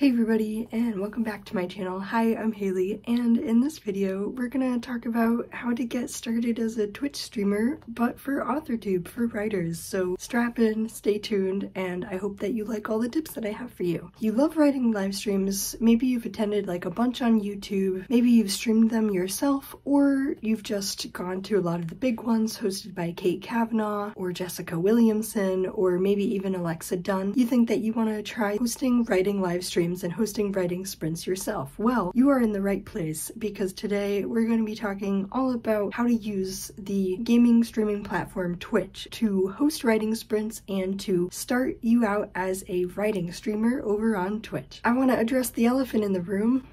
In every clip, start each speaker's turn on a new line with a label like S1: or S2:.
S1: Hey everybody, and welcome back to my channel. Hi, I'm Haley, and in this video we're gonna talk about how to get started as a Twitch streamer, but for Authortube, for writers. So strap in, stay tuned, and I hope that you like all the tips that I have for you. You love writing live streams, maybe you've attended like a bunch on YouTube, maybe you've streamed them yourself, or you've just gone to a lot of the big ones hosted by Kate Kavanaugh, or Jessica Williamson, or maybe even Alexa Dunn. You think that you want to try hosting writing live streams and hosting writing sprints yourself. Well, you are in the right place, because today we're going to be talking all about how to use the gaming streaming platform Twitch to host writing sprints and to start you out as a writing streamer over on Twitch. I want to address the elephant in the room.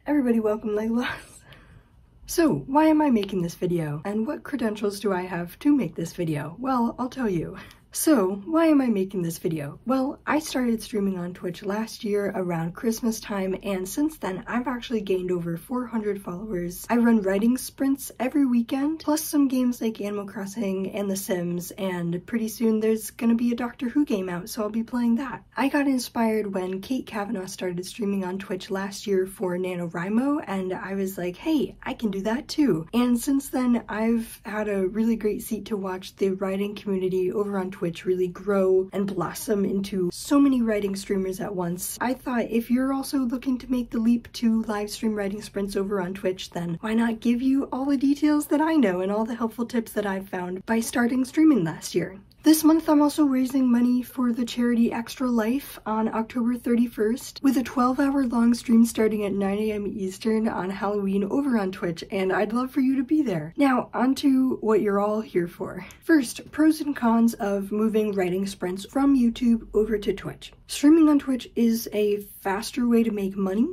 S1: Everybody welcome Legolas. So, why am I making this video? And what credentials do I have to make this video? Well, I'll tell you. So, why am I making this video? Well, I started streaming on Twitch last year around Christmas time, and since then I've actually gained over 400 followers. I run writing sprints every weekend, plus some games like Animal Crossing and The Sims, and pretty soon there's gonna be a Doctor Who game out, so I'll be playing that. I got inspired when Kate Kavanaugh started streaming on Twitch last year for NaNoWriMo, and I was like, hey, I can do that too. And since then, I've had a really great seat to watch the writing community over on Twitch really grow and blossom into so many writing streamers at once. I thought if you're also looking to make the leap to live stream writing sprints over on Twitch, then why not give you all the details that I know and all the helpful tips that I've found by starting streaming last year. This month I'm also raising money for the charity Extra Life on October 31st with a 12-hour long stream starting at 9 AM Eastern on Halloween over on Twitch, and I'd love for you to be there. Now, on to what you're all here for. First, pros and cons of moving writing sprints from YouTube over to Twitch. Streaming on Twitch is a faster way to make money.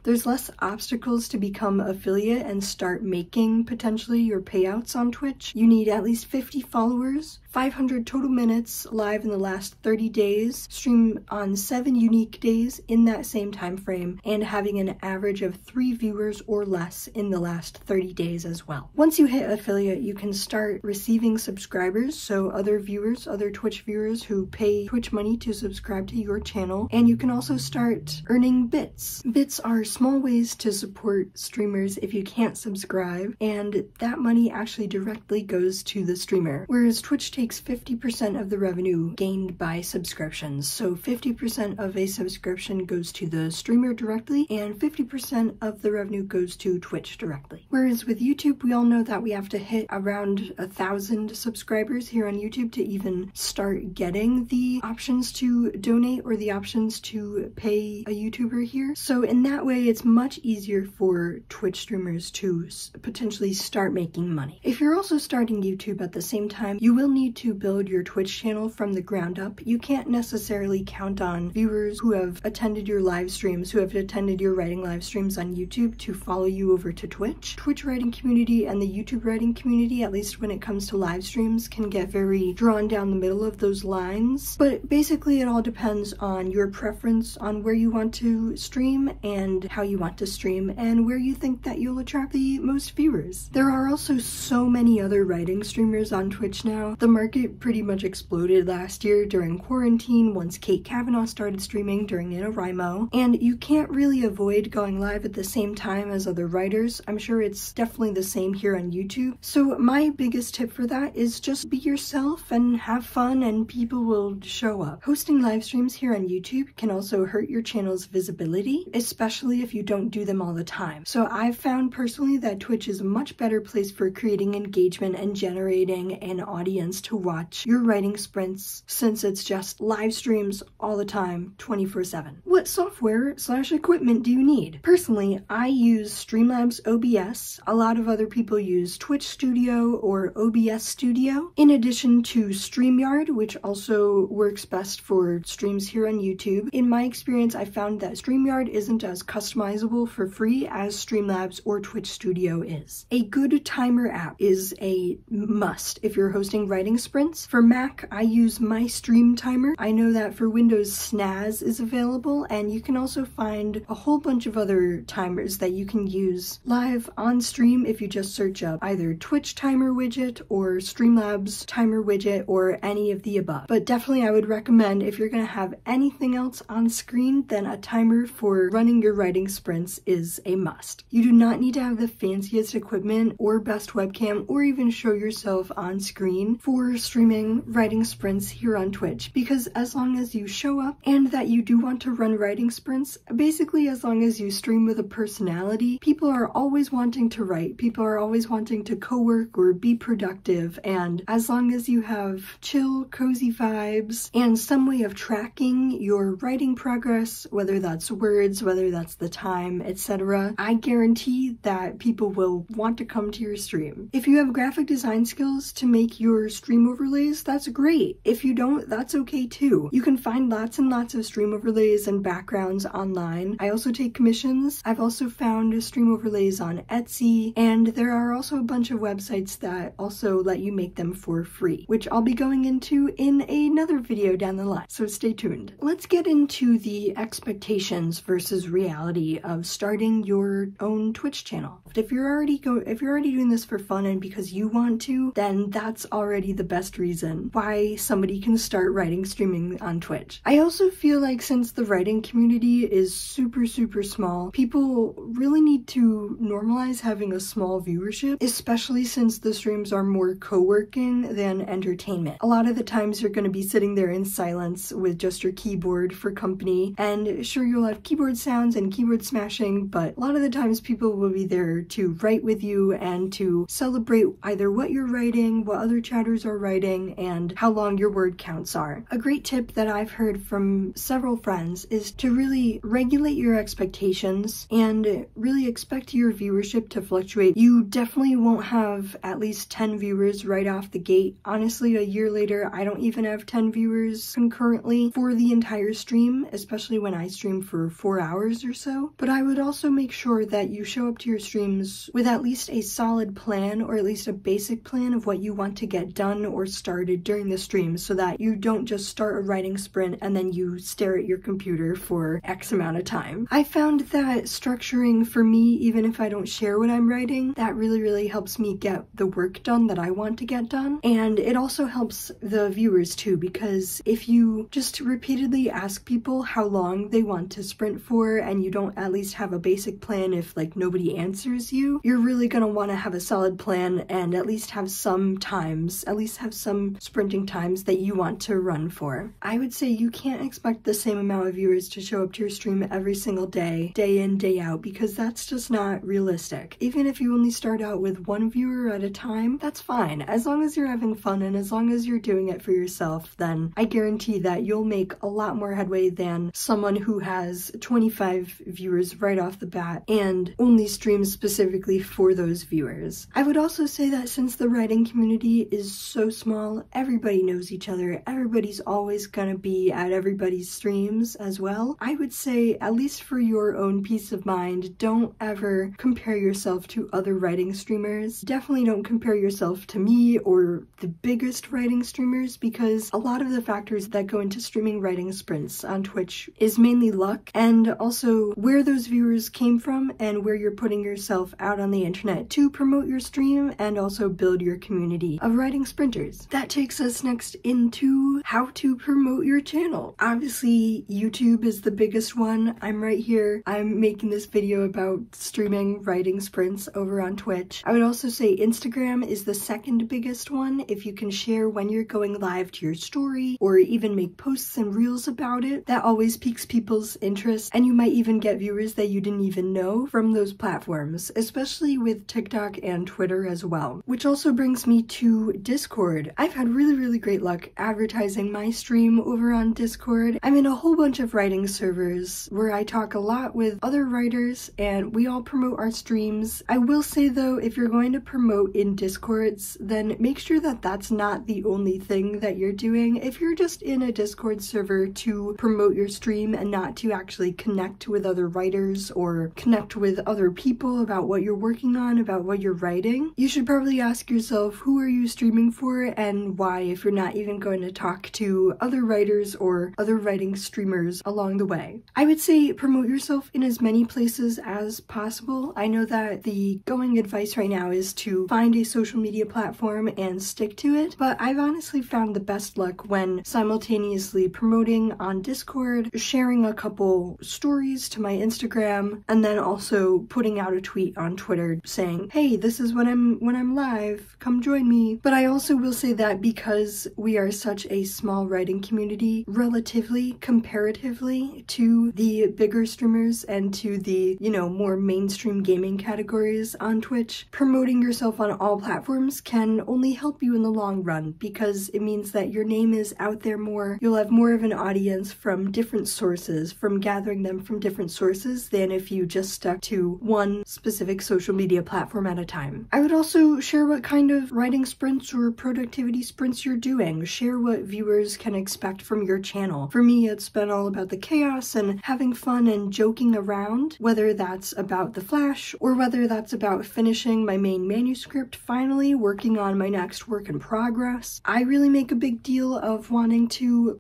S1: There's less obstacles to become affiliate and start making potentially your payouts on Twitch. You need at least 50 followers, 500 total minutes live in the last 30 days, stream on 7 unique days in that same time frame, and having an average of 3 viewers or less in the last 30 days as well. Once you hit affiliate, you can start receiving subscribers, so other viewers, other Twitch viewers who pay Twitch money to subscribe to your channel, and you can also start earning bits. Bits are small ways to support streamers if you can't subscribe, and that money actually directly goes to the streamer, whereas Twitch takes 50% of the revenue gained by subscriptions. So 50% of a subscription goes to the streamer directly, and 50% of the revenue goes to Twitch directly. Whereas with YouTube, we all know that we have to hit around 1,000 subscribers here on YouTube to even start getting the options to donate or the options to pay a YouTuber here. So in that way, it's much easier for Twitch streamers to potentially start making money. If you're also starting YouTube at the same time, you will need to build your Twitch channel from the ground up. You can't necessarily count on viewers who have attended your live streams, who have attended your writing live streams on YouTube to follow you over to Twitch. Twitch writing community and the YouTube writing community, at least when it comes to live streams, can get very drawn down the middle of those lines. But basically it all depends on your preference on where you want to stream and how you want to stream and where you think that you'll attract the most viewers. There are also so many other writing streamers on Twitch now. The market pretty much exploded last year during quarantine once Kate Kavanaugh started streaming during NaNoWriMo, and you can't really avoid going live at the same time as other writers. I'm sure it's definitely the same here on YouTube. So my biggest tip for that is just be yourself and have fun, and people will show up. Hosting live streams here on YouTube can also hurt your channel's visibility, especially if you don't do them all the time. So I've found personally that Twitch is a much better place for creating engagement and generating an audience to watch your writing sprints, since it's just live streams all the time, 24/7. What software/equipment do you need? Personally, I use Streamlabs OBS. A lot of other people use Twitch Studio or OBS Studio, in addition to StreamYard, which also works best for streams here on YouTube. In my experience, I found that StreamYard isn't as customizable customizable for free as Streamlabs or Twitch Studio is. A good timer app is a must if you're hosting writing sprints. For Mac, I use My Stream Timer. I know that for Windows, Snaz is available, and you can also find a whole bunch of other timers that you can use live on stream if you just search up either Twitch timer widget or Streamlabs timer widget or any of the above. But definitely I would recommend, if you're going to have anything else on screen, then a timer for running your writing sprints is a must. You do not need to have the fanciest equipment or best webcam or even show yourself on screen for streaming writing sprints here on Twitch, because as long as you show up and that you do want to run writing sprints, basically as long as you stream with a personality, people are always wanting to write, people are always wanting to co-work or be productive, and as long as you have chill, cozy vibes and some way of tracking your writing progress, whether that's words, whether that's the time, etc., I guarantee that people will want to come to your stream. If you have graphic design skills to make your stream overlays, that's great. If you don't, that's okay too. You can find lots and lots of stream overlays and backgrounds online. I also take commissions. I've also found stream overlays on Etsy, and there are also a bunch of websites that also let you make them for free, which I'll be going into in another video down the line, so stay tuned. Let's get into the expectations versus reality of starting your own Twitch channel. If you're already doing this for fun and because you want to, then that's already the best reason why somebody can start writing streaming on Twitch. I also feel like since the writing community is super small, people really need to normalize having a small viewership, especially since the streams are more co-working than entertainment. A lot of the times you're going to be sitting there in silence with just your keyboard for company, and sure, you'll have keyboard sounds and keyboard smashing, but a lot of the times people will be there to write with you and to celebrate either what you're writing, what other chatters are writing, and how long your word counts are. A great tip that I've heard from several friends is to really regulate your expectations and really expect your viewership to fluctuate. You definitely won't have at least 10 viewers right off the gate. Honestly, a year later, I don't even have 10 viewers concurrently for the entire stream, especially when I stream for 4 hours or so. But I would also make sure that you show up to your streams with at least a solid plan, or at least a basic plan of what you want to get done or started during the stream, so that you don't just start a writing sprint and then you stare at your computer for X amount of time. I found that structuring for me, even if I don't share what I'm writing, that really helps me get the work done that I want to get done. And it also helps the viewers too, because if you just repeatedly ask people how long they want to sprint for and you don't at least have a basic plan, if like nobody answers you, you're really gonna want to have a solid plan and at least have some times, at least have some sprinting times that you want to run for. I would say you can't expect the same amount of viewers to show up to your stream every single day, day in, day out, because that's just not realistic. Even if you only start out with one viewer at a time, that's fine. As long as you're having fun and as long as you're doing it for yourself, then I guarantee that you'll make a lot more headway than someone who has 25 viewers right off the bat and only streams specifically for those viewers. I would also say that since the writing community is so small, everybody knows each other, everybody's always gonna be at everybody's streams as well. I would say, at least for your own peace of mind, don't ever compare yourself to other writing streamers. Definitely don't compare yourself to me or the biggest writing streamers, because a lot of the factors that go into streaming writing sprints on Twitch is mainly luck, and also where those viewers came from and where you're putting yourself out on the internet to promote your stream and also build your community of writing sprinters. That takes us next into how to promote your channel. Obviously, YouTube is the biggest one. I'm right here. I'm making this video about streaming writing sprints over on Twitch. I would also say Instagram is the second biggest one. If you can share when you're going live to your story or even make posts and reels about it, that always piques people's interest, and you might even get viewers that you didn't even know from those platforms, especially with TikTok and Twitter as well. Which also brings me to Discord. I've had really great luck advertising my stream over on Discord. I'm in a whole bunch of writing servers where I talk a lot with other writers and we all promote our streams. I will say though, if you're going to promote in Discords, then make sure that that's not the only thing that you're doing. If you're just in a Discord server to promote your stream and not to actually connect with other other writers or connect with other people about what you're working on, about what you're writing, you should probably ask yourself, who are you streaming for and why, if you're not even going to talk to other writers or other writing streamers along the way. I would say promote yourself in as many places as possible. I know that the going advice right now is to find a social media platform and stick to it, but I've honestly found the best luck when simultaneously promoting on Discord, sharing a couple stories to my Instagram, and then also putting out a tweet on Twitter saying, hey, this is when I'm live, come join me. But I also will say that because we are such a small writing community, relatively, comparatively to the bigger streamers and to the, more mainstream gaming categories on Twitch, promoting yourself on all platforms can only help you in the long run, because it means that your name is out there more. You'll have more of an audience from different sources, from gathering them from different sources, than if you just stuck to one specific social media platform at a time. I would also share what kind of writing sprints or productivity sprints you're doing. Share what viewers can expect from your channel. For me, it's been all about the chaos and having fun and joking around, whether that's about the Flash or whether that's about finishing my main manuscript, finally working on my next work in progress. I really make a big deal of wanting to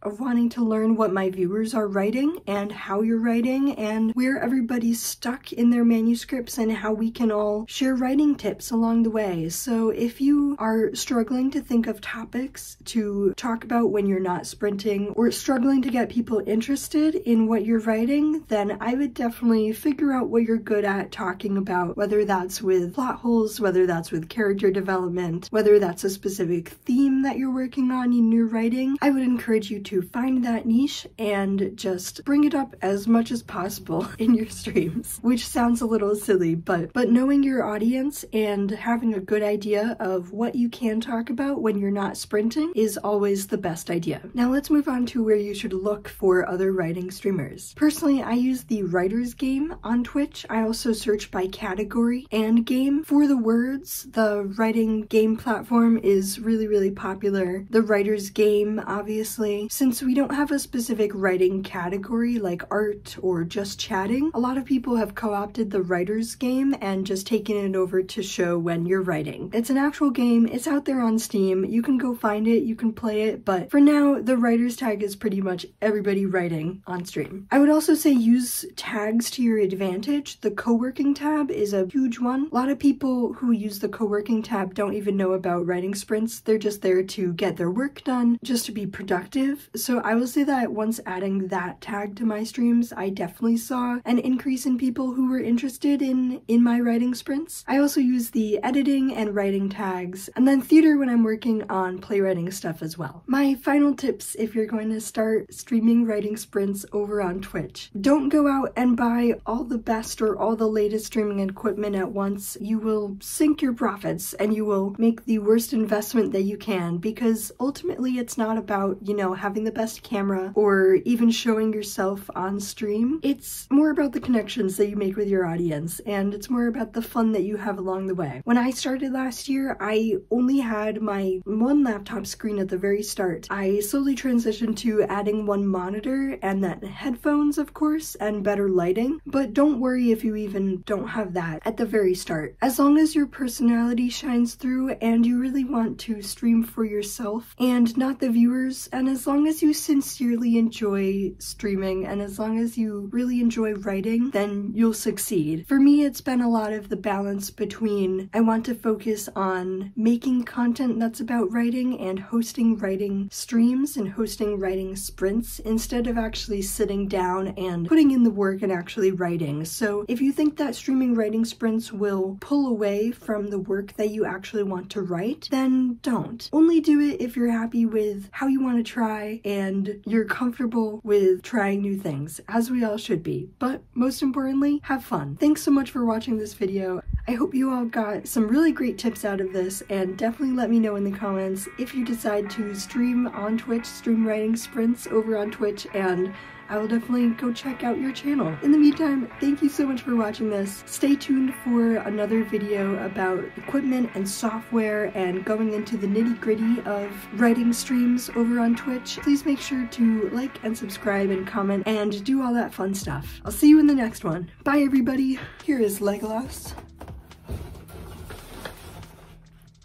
S1: learn what my viewers are writing and how you're writing and where everybody's stuck in their manuscripts and how we can all share writing tips along the way. So if you are struggling to think of topics to talk about when you're not sprinting, or struggling to get people interested in what you're writing, then I would definitely figure out what you're good at talking about, whether that's with plot holes, whether that's with character development, whether that's a specific theme that you're working on in your writing. I would encourage you to find that niche and just bring it up as much as possible in your streams, which sounds a little silly, but knowing your audience and having a good idea of what you can talk about when you're not sprinting is always the best idea. Now let's move on to where you should look for other writing streamers. Personally, I use the writer's game on Twitch. I also search by category and game. For the words, the writing game platform is really popular. The writer's game, obviously. Since we don't have a specific writing category like art or just chatting, a lot of people have co-opted the writer's game and just taken it over to show when you're writing. It's an actual game, it's out there on Steam, you can go find it, you can play it, but for now, the writer's tag is pretty much everybody writing on stream. I would also say use tags to your advantage. The co-working tab is a huge one. A lot of people who use the co-working tab don't even know about writing sprints. They're just there to get their work done, just to be productive. So I will say that once adding that tag to my streams, I definitely saw an increase in people who were interested in my writing sprints. I also use the editing and writing tags, and then theater when I'm working on playwriting stuff as well. My final tips if you're going to start streaming writing sprints over on Twitch: don't go out and buy all the best or all the latest streaming equipment at once. You will sink your profits and you will make the worst investment that you can, because ultimately it's not about, having the best camera or even showing yourself on stream. It's more about the connections that you make with your audience, and it's more about the fun that you have along the way. When I started last year, I only had my one laptop screen at the very start. I slowly transitioned to adding one monitor and then headphones, of course, and better lighting. But don't worry if you even don't have that at the very start. As long as your personality shines through and you really want to stream for yourself and not the viewers, and as long as you sincerely enjoy streaming and as long as you really enjoy writing, then you'll succeed. For me, it's been a lot of the balance between I want to focus on making content that's about writing and hosting writing streams and hosting writing sprints instead of actually sitting down and putting in the work and actually writing. So if you think that streaming writing sprints will pull away from the work that you actually want to write, then don't. Only do it if you're happy with how you want to try and you're comfortable with trying new things, as we all should be. But most importantly, have fun. Thanks so much for watching this video. I hope you all got some really great tips out of this, and definitely let me know in the comments if you decide to stream on Twitch, stream writing sprints over on Twitch, and I will definitely go check out your channel. In the meantime, thank you so much for watching this. Stay tuned for another video about equipment and software and going into the nitty-gritty of writing streams over on Twitch. Please make sure to like and subscribe and comment and do all that fun stuff. I'll see you in the next one. Bye everybody. Here is Legolas.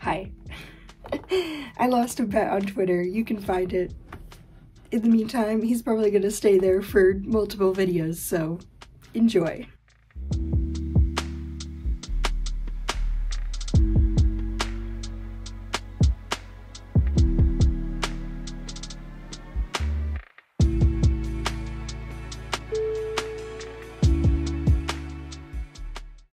S1: Hi. I lost a bet on Twitter. You can find it. In the meantime, he's probably gonna stay there for multiple videos, so enjoy.